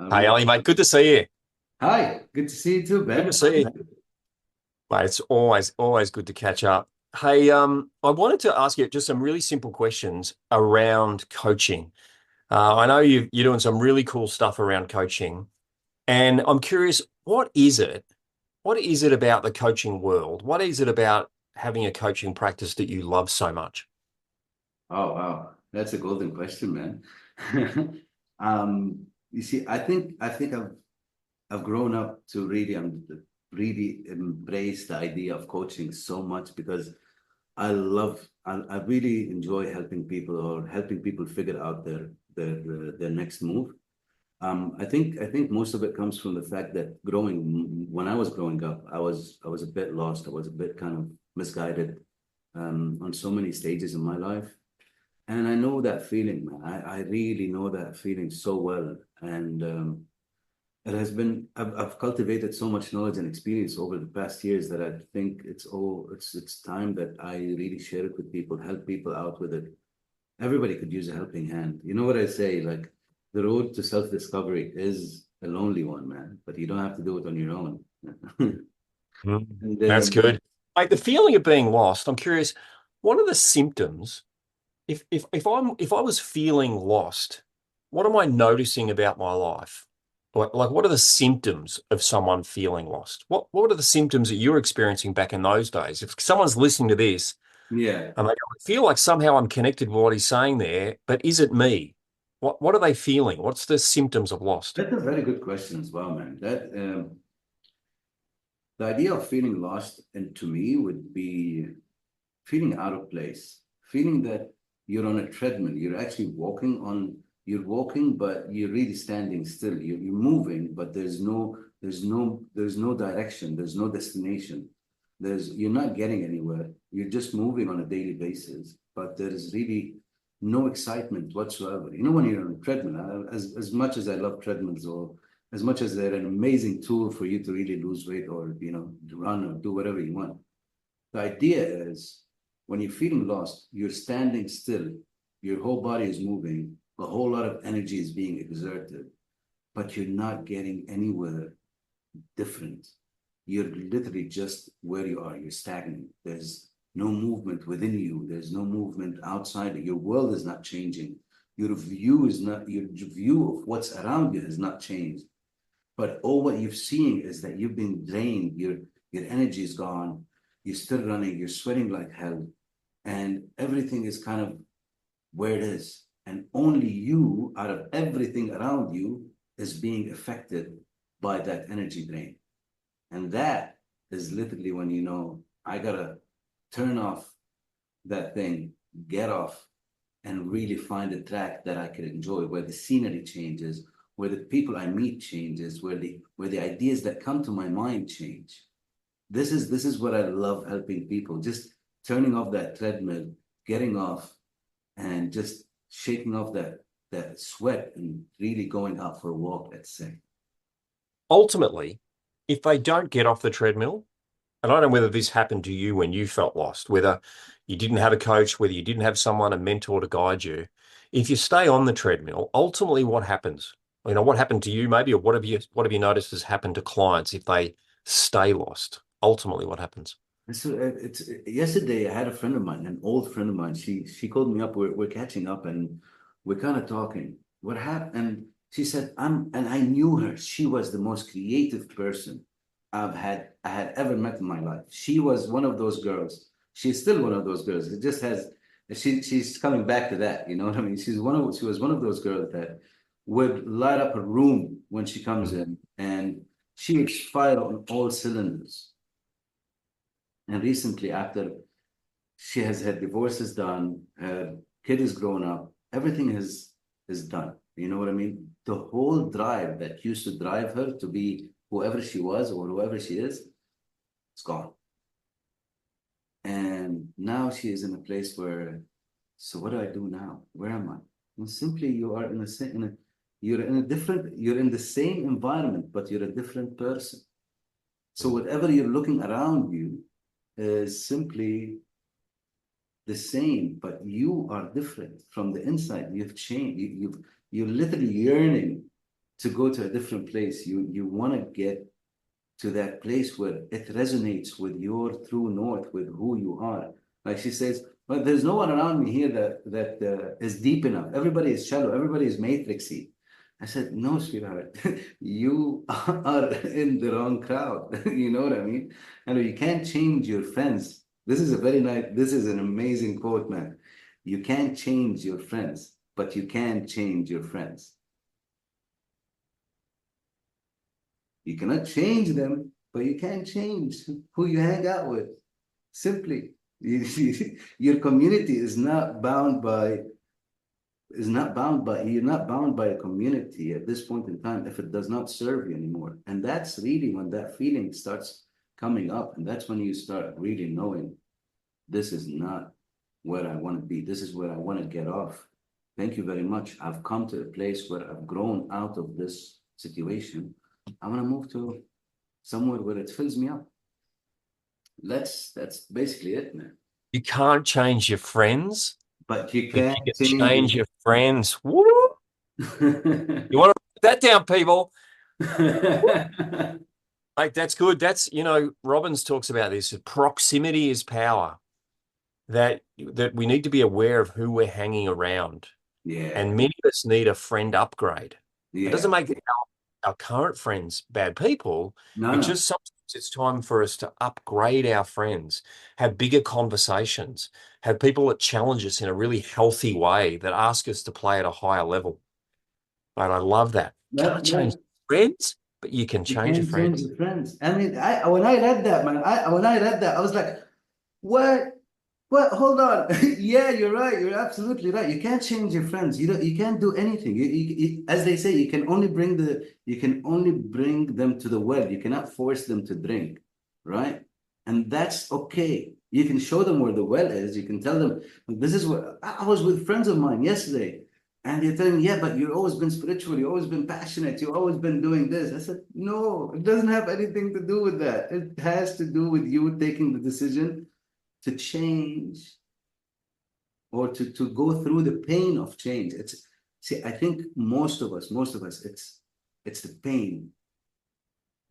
Hey, Um, Ali, mate, good to see you. Hi, good to see you too, Good to Ben. see you. Mate, it's always good to catch up. Hey, I wanted to ask you just some really simple questions around coaching. I know you're doing some really cool stuff around coaching, and I'm curious, what is it? What is it about the coaching world? What is it about having a coaching practice that you love so much? Oh, wow, that's a golden question, man. You see, I think I've grown up to really embrace the idea of coaching so much because I really enjoy helping people or helping people figure out their next move. I think most of it comes from the fact that when I was growing up, I was a bit lost. I was a bit kind of misguided on so many stages in my life. And I know that feeling, man. I really know that feeling so well. And I've cultivated so much knowledge and experience over the past years that I think it's time that I really share it with people, help people out with it. Everybody could use a helping hand. You know what I say? Like the road to self-discovery is a lonely one, man, but you don't have to do it on your own. Mm. And That's good. Like the feeling of being lost, I'm curious, what are the symptoms? If I was feeling lost, what am I noticing about my life? Like what are the symptoms of someone feeling lost? What are the symptoms that you're experiencing back in those days? If someone's listening to this yeah, and they go, I feel like somehow I'm connected with what he's saying there, but is it me? What are they feeling? What's the symptoms of lost? that's a very good question as well, man. That the idea of feeling lost, and to me, would be feeling out of place, feeling that you're on a treadmill. You're walking, but you're really standing still. You're moving, but there's no direction. There's no destination. You're not getting anywhere. You're just moving on a daily basis, but there is really no excitement whatsoever. You know, when you're on a treadmill, as much as I love treadmills, or as much as they're an amazing tool for you to really lose weight, or run or do whatever you want, the idea is when you're feeling lost, you're standing still, your whole body is moving, a whole lot of energy is being exerted, but you're not getting anywhere different. You're literally just where you are, you're stagnant. There's no movement within you, there's no movement outside. Your world is not changing. Your view of what's around you has not changed. But all what you've seen is that you've been drained, your energy is gone, you're still running, you're sweating like hell, and everything is kind of where it is. And only you, out of everything around you, is being affected by that energy drain. And that is literally when you know, I gotta turn off that thing, get off, and really find a track that I can enjoy, where the scenery changes, where the people I meet changes, where the ideas that come to my mind change. This is what I love helping people. Just turning off that treadmill, getting off, and just shaking off that sweat and really going out for a walk, let's say. Ultimately, if they don't get off the treadmill, and I don't know whether this happened to you when you felt lost, whether you didn't have a coach, whether you didn't have someone, a mentor to guide you. If you stay on the treadmill, ultimately what happens? You know, what happened to you maybe, or what have you noticed has happened to clients if they stay lost? Ultimately, what happens? And so it's yesterday. I had a friend of mine, an old friend of mine. She called me up. We're catching up, and we're kind of talking. What happened? And she said, And I knew her. She was the most creative person I had ever met in my life. She was one of those girls. She's still one of those girls. It just has she's coming back to that. You know what I mean? She was one of those girls that would light up a room when she comes in, and she would fire on all cylinders. And recently, after she has had divorces done, her kid is grown up, everything is done. You know what I mean? The whole drive that used to drive her to be whoever she was or whoever she is, it's gone. And now she is in a place where, so what do I do now? Where am I? And simply, you are you're in the same environment, but you're a different person. So whatever you're looking around you is simply the same, but you are different from the inside. You've changed. You're literally yearning to go to a different place. You want to get to that place where it resonates with your true north, with who you are. Like she says, but there's no one around me here that is deep enough. Everybody is shallow. Everybody is matrixy. I said, no, sweetheart, you are in the wrong crowd. You know what I mean? And you can't change your friends. This is a very nice, this is an amazing quote, man. You can't change your friends, but you can change your friends. You cannot change them, but you can change who you hang out with. Simply, your community you're not bound by a community at this point in time if it does not serve you anymore. And that's really when that feeling starts coming up, and that's when you start really knowing this is not where I want to be. This is where I want to get off. Thank you very much. I've come to a place where I've grown out of this situation. I want to move to somewhere where it fills me up. That's basically it, man. You can't change your friends, But you but can't you can change change your friends. Woo! You want to write that down, people? Like that's good. Robbins talks about this. Proximity is power. That we need to be aware of who we're hanging around. Yeah, And many of us need a friend upgrade. It doesn't yeah. make our current friends bad people. No, It's no. just sometimes it's time for us to upgrade our friends, have bigger conversations, have people that challenge us in a really healthy way that ask us to play at a higher level. And I love that. Can't change That friends, but you can you change your can't change friends. your friends. I mean, I when I read that, man, I when I read that, I was like, what? What? Hold on. Yeah, you're right. You're absolutely right. You can't change your friends. You can't do anything. As they say, you can only bring them to the well. You cannot force them to drink, right? And that's okay. You can show them where the well is. You can tell them, this is what I was with friends of mine yesterday. And they're telling me, yeah, but you've always been spiritual. You've always been passionate. You've always been doing this. I said, no, it doesn't have anything to do with that. It has to do with you taking the decision to change or to go through the pain of change. I think most of us, it's the pain.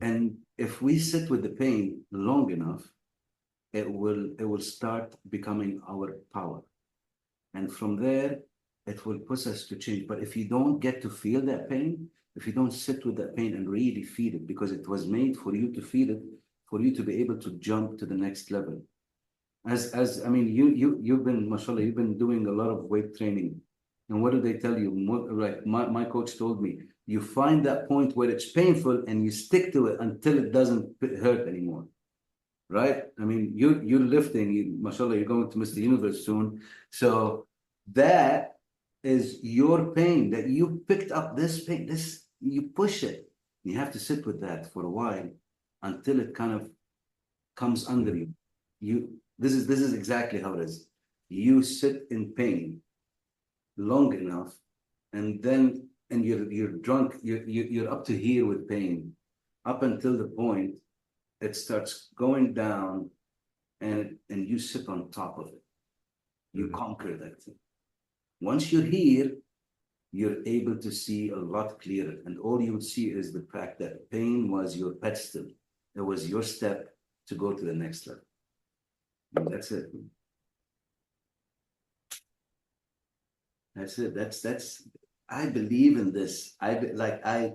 And if we sit with the pain long enough, it will start becoming our power. And from there, it will push us to change. But if you don't get to feel that pain, if you don't sit with that pain and really feel it, because it was made for you to feel it, for you to be able to jump to the next level. As I mean, you've been, mashallah, you've been doing a lot of weight training. And what do they tell you? Right, my coach told me, you find that point where it's painful and you stick to it until it doesn't hurt anymore. Right? I mean, you're lifting, mashallah, you're going to Mr. Universe soon. So that is your pain that you picked up this pain, this you push it. You have to sit with that for a while until it kind of comes under you. This is exactly how it is. You sit in pain long enough, and then you're drunk, you're up to here with pain, up until the point it starts going down, and you sit on top of it. You conquer that thing. Once you're here, you're able to see a lot clearer, and all you would see is the fact that pain was your pedestal. It was your step to go to the next level. And that's it. That's it. That's. I believe in this. I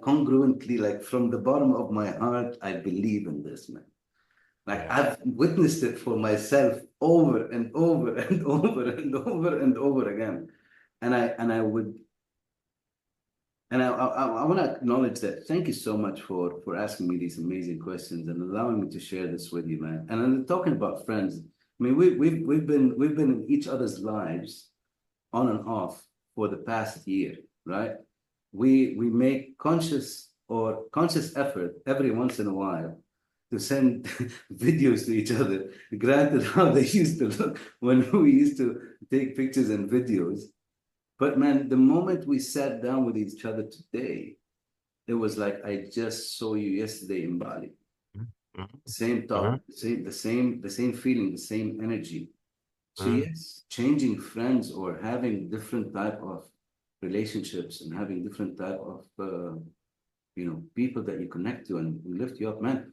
congruently, like from the bottom of my heart, I believe in this, man. Like Yeah. I've witnessed it for myself over and over and over and over and over again. And I want to acknowledge that. Thank you so much for asking me these amazing questions and allowing me to share this with you, man. And I'm talking about friends. I mean, we've been in each other's lives on and off for the past year, right? We make conscious effort every once in a while to send videos to each other. Granted, how they used to look when we used to take pictures and videos. But man, the moment we sat down with each other today, it was like I just saw you yesterday in Bali. Mhm. Same Mhm. topic, the same feeling, the same energy. So Mhm. yes, changing friends or having different type of relationships and having different type of people that you connect to and lift you up, man.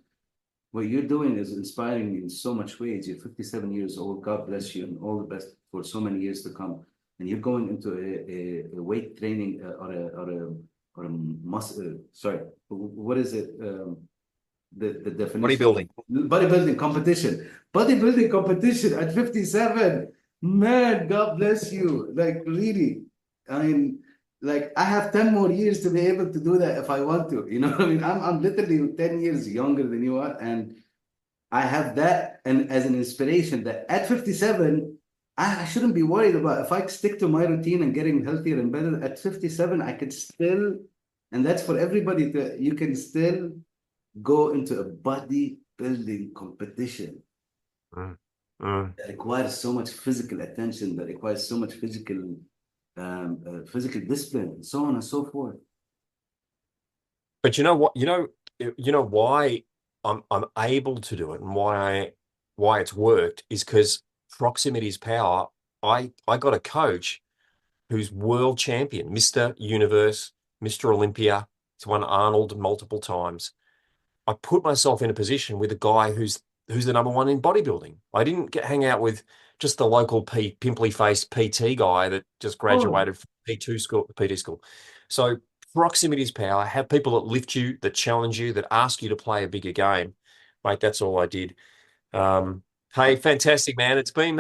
What you're doing is inspiring me in so much ways. You're 57 years old. God bless you and all the best for so many years to come. And you're going into a weight training or a muscle. Sorry, what is it? The definition Bodybuilding. bodybuilding competition. Bodybuilding competition at 57. Man, God bless you. Like really. I mean, like I have 10 more years to be able to do that if I want to. You know what I mean? I'm literally 10 years younger than you are. And I have that and as an inspiration that at 57, I shouldn't be worried about if I stick to my routine and getting healthier and better. At 57, I could still, and that's for everybody to, you can still go into a bodybuilding competition Mm, mm. that requires so much physical attention, that requires so much physical discipline, and so on and so forth. But you know what? You know why I'm able to do it and why it's worked is because proximity is power. I got a coach who's world champion, Mr. Universe, Mr. Olympia. He's won Arnold multiple times. I put myself in a position with a guy who's the number one in bodybuilding. I didn't hang out with just the local pimply faced PT guy that just Oh, graduated from P2 school, PT school. So proximity is power. Have people that lift you, that challenge you, that ask you to play a bigger game. Mate, that's all I did. Um, hey, fantastic, man. It's been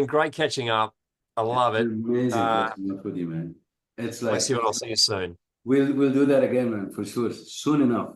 great catching up. I it's love it. amazing Uh, catching up with you, man. It's Bless like you, and I'll see you soon. we'll do that again, man, for sure. Soon enough.